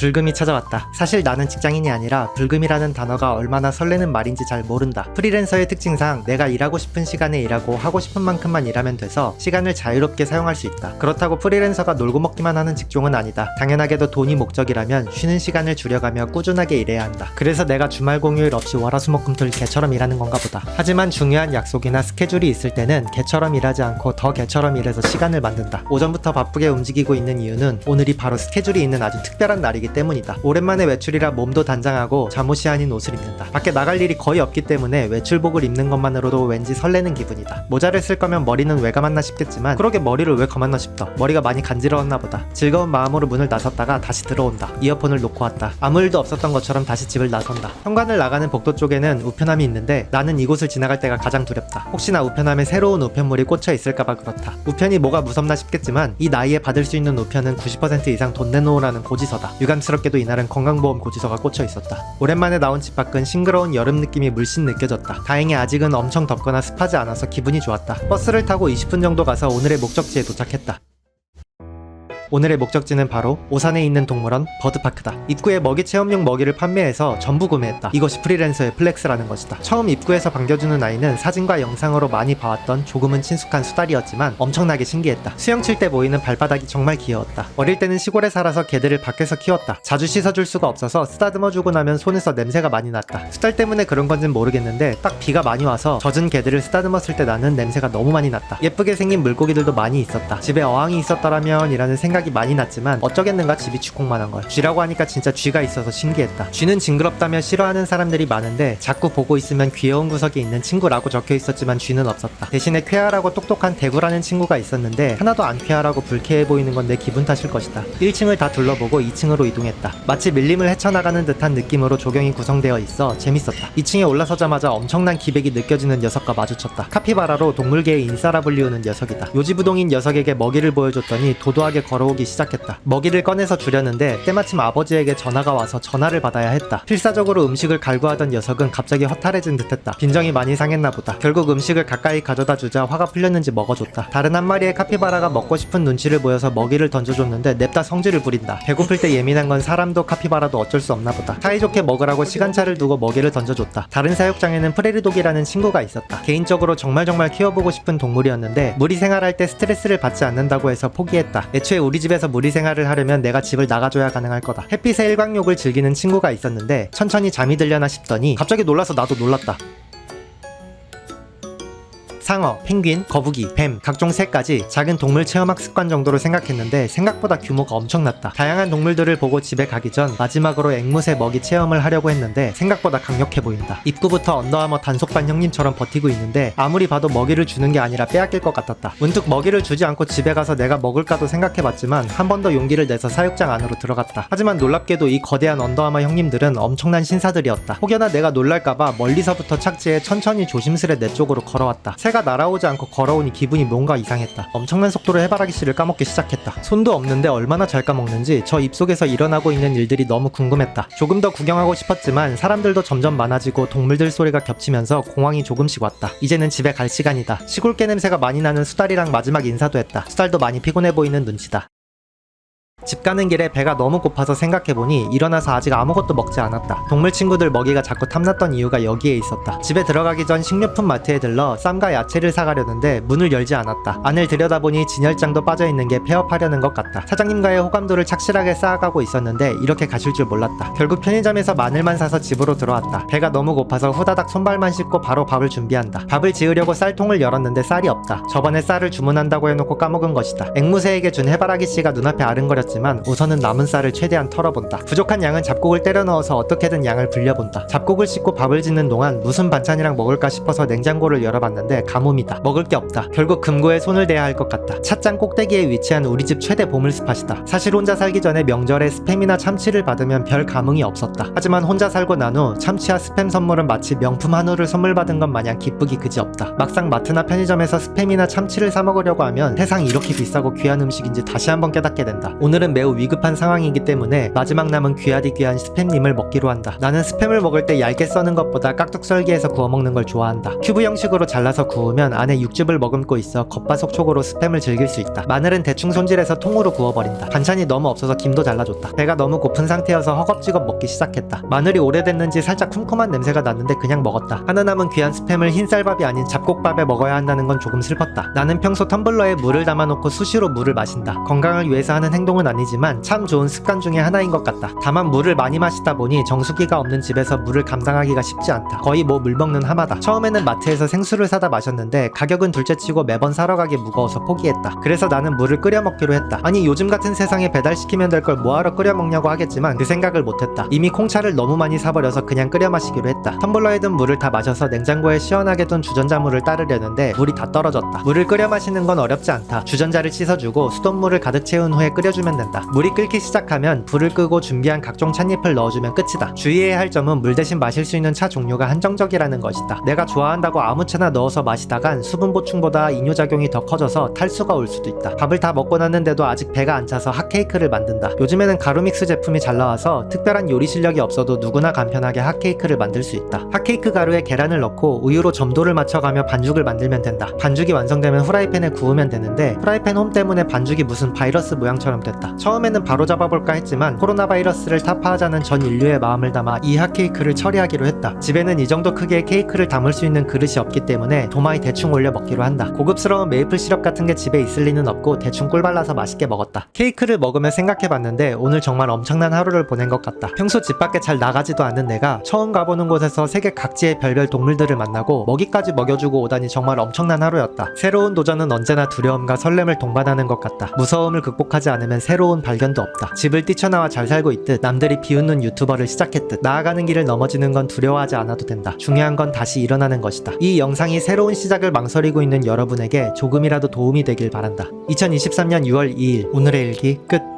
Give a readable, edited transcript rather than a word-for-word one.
불금이 찾아왔다. 사실 나는 직장인이 아니라 불금이라는 단어가 얼마나 설레는 말인지 잘 모른다. 프리랜서의 특징상 내가 일하고 싶은 시간에 일하고 하고 싶은 만큼만 일하면 돼서 시간을 자유롭게 사용할 수 있다. 그렇다고 프리랜서가 놀고 먹기만 하는 직종은 아니다. 당연하게도 돈이 목적이라면 쉬는 시간을 줄여가며 꾸준하게 일해야 한다. 그래서 내가 주말 공휴일 없이 월화수목금토일 개처럼 일하는 건가 보다. 하지만 중요한 약속이나 스케줄이 있을 때는 개처럼 일하지 않고 더 개처럼 일해서 시간을 만든다. 오전부터 바쁘게 움직이고 있는 이유는 오늘이 바로 스케줄이 있는 아주 특별한 날이기 때문이다. 오랜만에 외출이라 몸도 단장하고 잠옷이 아닌 옷을 입는다. 밖에 나갈 일이 거의 없기 때문에 외출복을 입는 것만으로도 왠지 설레는 기분이다. 모자를 쓸 거면 머리는 왜 감았나 싶겠지만 그러게 머리를 왜 감았나 싶다. 머리가 많이 간지러웠나 보다. 즐거운 마음으로 문을 나섰다가 다시 들어온다. 이어폰을 놓고 왔다. 아무 일도 없었던 것처럼 다시 집을 나선다. 현관을 나가는 복도 쪽에는 우편함이 있는데 나는 이곳을 지나갈 때가 가장 두렵다. 혹시나 우편함에 새로운 우편물이 꽂혀 있을까봐 그렇다. 우편이 뭐가 무섭나 싶겠지만 이 나이에 받을 수 있는 우편은 90% 이상 돈 내놓으라는 고지서다. 유감스럽게도 이날은 건강보험 고지서가 꽂혀 있었다. 오랜만에 나온 집 밖은 싱그러운 여름 느낌이 물씬 느껴졌다. 다행히 아직은 엄청 덥거나 습하지 않아서 기분이 좋았다. 버스를 타고 20분 정도 가서 오늘의 목적지에 도착했다. 오늘의 목적지는 바로 오산에 있는 동물원 버드파크다. 입구에 먹이 체험용 먹이를 판매해서 전부 구매했다. 이것이 프리랜서의 플렉스라는 것이다. 처음 입구에서 반겨주는 아이는 사진과 영상으로 많이 봐왔던 조금은 친숙한 수달이었지만 엄청나게 신기했다. 수영 칠 때 보이는 발바닥이 정말 귀여웠다. 어릴 때는 시골에 살아서 개들을 밖에서 키웠다. 자주 씻어줄 수가 없어서 쓰다듬어주고 나면 손에서 냄새가 많이 났다. 수달 때문에 그런 건진 모르겠는데 딱 비가 많이 와서 젖은 개들을 쓰다듬었을 때 나는 냄새가 너무 많이 났다. 예쁘게 생긴 물고기들도 많이 있었다. 집에 어항이 있었더라면 이라는 생각이 많이 났지만 어쩌겠는가 집이 쥐콩만한걸. 쥐라고 하니까 진짜 쥐가 있어서 신기했다. 쥐는 징그럽다며 싫어하는 사람들이 많은데 자꾸 보고 있으면 귀여운 구석에 있는 친구라고 적혀 있었지만 쥐는 없었다. 대신에 쾌활하고 똑똑한 대구라는 친구가 있었는데 하나도 안 쾌활하고 불쾌해 보이는 건 내 기분 탓일 것이다. 1층을 다 둘러보고 2층으로 이동했다. 마치 밀림을 헤쳐나가는 듯한 느낌으로 조경이 구성되어 있어 재밌었다. 2층에 올라서자마자 엄청난 기백이 느껴지는 녀석과 마주쳤다. 카피바라로 동물계의 인싸라 불리우는 녀석이다. 요지부동인 녀석에게 먹이를 보여줬더니 도도하게 걸어오기 시작했다. 먹이를 꺼내서 주려는데 때마침 아버지에게 전화가 와서 전화를 받아야 했다. 필사적으로 음식을 갈구하던 녀석은 갑자기 허탈해진 듯했다. 빈정이 많이 상했나 보다. 결국 음식을 가까이 가져다 주자 화가 풀렸는지 먹어줬다. 다른 한 마리의 카피바라가 먹고 싶은 눈치를 보여서 먹이를 던져줬는데 냅다 성질을 부린다. 배고플 때 예민한 건 사람도 카피바라도 어쩔 수 없나 보다. 사이좋게 먹으라고 시간차를 두고 먹이를 던져줬다. 다른 사육장에는 프레리독이라는 친구가 있었다. 개인적으로 정말 키워보고 싶은 동물이었는데 무리 생활할 때 스트레스를 받지 않는다고 해서 포기했다. 애초에 우리 집에서 무리 생활을 하려면 내가 집을 나가줘야 가능할 거다. 햇빛의 일광욕을 즐기는 친구가 있었는데 천천히 잠이 들려나 싶더니 갑자기 놀라서 나도 놀랐다. 상어, 펭귄, 거북이, 뱀, 각종 새까지 작은 동물 체험학 습관 정도로 생각했는데 생각보다 규모가 엄청났다. 다양한 동물들을 보고 집에 가기 전 마지막으로 앵무새 먹이 체험을 하려고 했는데 생각보다 강력해 보인다. 입구부터 언더아머 단속반 형님처럼 버티고 있는데 아무리 봐도 먹이를 주는 게 아니라 빼앗길 것 같았다. 문득 먹이를 주지 않고 집에 가서 내가 먹을까도 생각해봤지만 한 번 더 용기를 내서 사육장 안으로 들어갔다. 하지만 놀랍게도 이 거대한 언더아머 형님들은 엄청난 신사들이었다. 혹여나 내가 놀랄까봐 멀리서부터 착지해 천천히 조심스레 내 쪽으로 걸어왔다. 새가 날아오지 않고 걸어오니 기분이 뭔가 이상했다. 엄청난 속도로 해바라기 씨를 까먹기 시작했다. 손도 없는데 얼마나 잘 까먹는지 저 입속에서 일어나고 있는 일들이 너무 궁금했다. 조금 더 구경하고 싶었지만 사람들도 점점 많아지고 동물들 소리가 겹치면서 공황이 조금씩 왔다. 이제는 집에 갈 시간이다. 시골개 냄새가 많이 나는 수달이랑 마지막 인사도 했다. 수달도 많이 피곤해 보이는 눈치다. 집 가는 길에 배가 너무 고파서 생각해보니 일어나서 아직 아무것도 먹지 않았다. 동물 친구들 먹이가 자꾸 탐났던 이유가 여기에 있었다. 집에 들어가기 전 식료품 마트에 들러 쌈과 야채를 사가려는데 문을 열지 않았다. 안을 들여다보니 진열장도 빠져있는 게 폐업하려는 것 같다. 사장님과의 호감도를 착실하게 쌓아가고 있었는데 이렇게 가실 줄 몰랐다. 결국 편의점에서 마늘만 사서 집으로 들어왔다. 배가 너무 고파서 후다닥 손발만 씻고 바로 밥을 준비한다. 밥을 지으려고 쌀통을 열었는데 쌀이 없다. 저번에 쌀을 주문한다고 해놓고 까먹은 것이다. 앵무새에게 준 해바라기 씨가 눈앞에 아른거렸지만 우선은 남은 쌀을 최대한 털어본다. 부족한 양은 잡곡을 때려 넣어서 어떻게든 양을 불려본다. 잡곡을 씻고 밥을 짓는 동안 무슨 반찬이랑 먹을까 싶어서 냉장고를 열어봤는데 가뭄이다. 먹을 게 없다. 결국 금고에 손을 대야 할 것 같다. 찻잔 꼭대기에 위치한 우리 집 최대 보물 스팟이다. 사실 혼자 살기 전에 명절에 스팸이나 참치를 받으면 별 감흥이 없었다. 하지만 혼자 살고 난 후 참치와 스팸 선물은 마치 명품 한우를 선물 받은 것 마냥 기쁘기 그지없다. 막상 마트나 편의점에서 스팸이나 참치를 사 먹으려고 하면 세상이 이렇게 비싸고 귀한 음식인지 다시 한번 깨닫게 된다. 오늘 오늘은 매우 위급한 상황이기 때문에 마지막 남은 귀하디 귀한 스팸님을 먹기로 한다. 나는 스팸을 먹을 때 얇게 써는 것보다 깍둑 썰기해서 구워 먹는 걸 좋아한다. 큐브 형식으로 잘라서 구우면 안에 육즙을 머금고 있어 겉바속촉으로 스팸을 즐길 수 있다. 마늘은 대충 손질해서 통으로 구워버린다. 반찬이 너무 없어서 김도 잘라줬다. 배가 너무 고픈 상태여서 허겁지겁 먹기 시작했다. 마늘이 오래됐는지 살짝 쿰쿰한 냄새가 났는데 그냥 먹었다. 하나 남은 귀한 스팸을 흰쌀밥이 아닌 잡곡밥에 먹어야 한다는 건 조금 슬펐다. 나는 평소 텀블러에 물을 담아놓고 수시로 물을 마신다. 건강을 위해서 하는 행동은 아니지만 참 좋은 습관 중에 하나인 것 같다. 다만 물을 많이 마시다 보니 정수기가 없는 집에서 물을 감당하기가 쉽지 않다. 거의 뭐 물 먹는 하마다. 처음에는 마트에서 생수를 사다 마셨는데 가격은 둘째치고 매번 사러 가기 무거워서 포기했다. 그래서 나는 물을 끓여 먹기로 했다. 아니 요즘 같은 세상에 배달시키면 될 걸 뭐하러 끓여 먹냐고 하겠지만 그 생각을 못했다. 이미 콩차를 너무 많이 사버려서 그냥 끓여 마시기로 했다. 텀블러에 든 물을 다 마셔서 냉장고에 시원하게 둔 주전자물을 따르려는데 물이 다 떨어졌다. 물을 끓여 마시는 건 어렵지 않다. 주전자를 씻어주고 수돗물을 가득 채운 후에 끓여주면 된다. 물이 끓기 시작하면 불을 끄고 준비한 각종 찻잎을 넣어주면 끝이다. 주의해야 할 점은 물 대신 마실 수 있는 차 종류가 한정적이라는 것이다. 내가 좋아한다고 아무 차나 넣어서 마시다간 수분 보충보다 이뇨작용이 더 커져서 탈수가 올 수도 있다. 밥을 다 먹고 났는데도 아직 배가 안 차서 핫케이크를 만든다. 요즘에는 가루믹스 제품이 잘 나와서 특별한 요리 실력이 없어도 누구나 간편하게 핫케이크를 만들 수 있다. 핫케이크 가루에 계란을 넣고 우유로 점도를 맞춰가며 반죽을 만들면 된다. 반죽이 완성되면 후라이팬에 구우면 되는데 후라이팬 홈 때문에 반죽이 무슨 바이러스 모양처럼 됐다. 처음에는 바로 잡아볼까 했지만 코로나 바이러스를 타파하자는 전 인류의 마음을 담아 이 핫케이크를 처리하기로 했다. 집에는 이 정도 크기의 케이크를 담을 수 있는 그릇이 없기 때문에 도마에 대충 올려 먹기로 한다. 고급스러운 메이플 시럽 같은 게 집에 있을 리는 없고 대충 꿀 발라서 맛있게 먹었다. 케이크를 먹으며 생각해봤는데 오늘 정말 엄청난 하루를 보낸 것 같다. 평소 집 밖에 잘 나가지도 않는 내가 처음 가보는 곳에서 세계 각지의 별별 동물들을 만나고 먹이까지 먹여주고 오다니 정말 엄청난 하루였다. 새로운 도전은 언제나 두려움과 설렘을 동반하는 것 같다. 무서움을 극복하지 않으면 새로운 발견도 없다. 집을 뛰쳐나와 잘 살고 있듯 남들이 비웃는 유튜버를 시작했듯 나아가는 길을 넘어지는 건 두려워하지 않아도 된다. 중요한 건 다시 일어나는 것이다. 이 영상이 새로운 시작을 망설이고 있는 여러분에게 조금이라도 도움이 되길 바란다. 2023년 6월 2일 오늘의 일기 끝.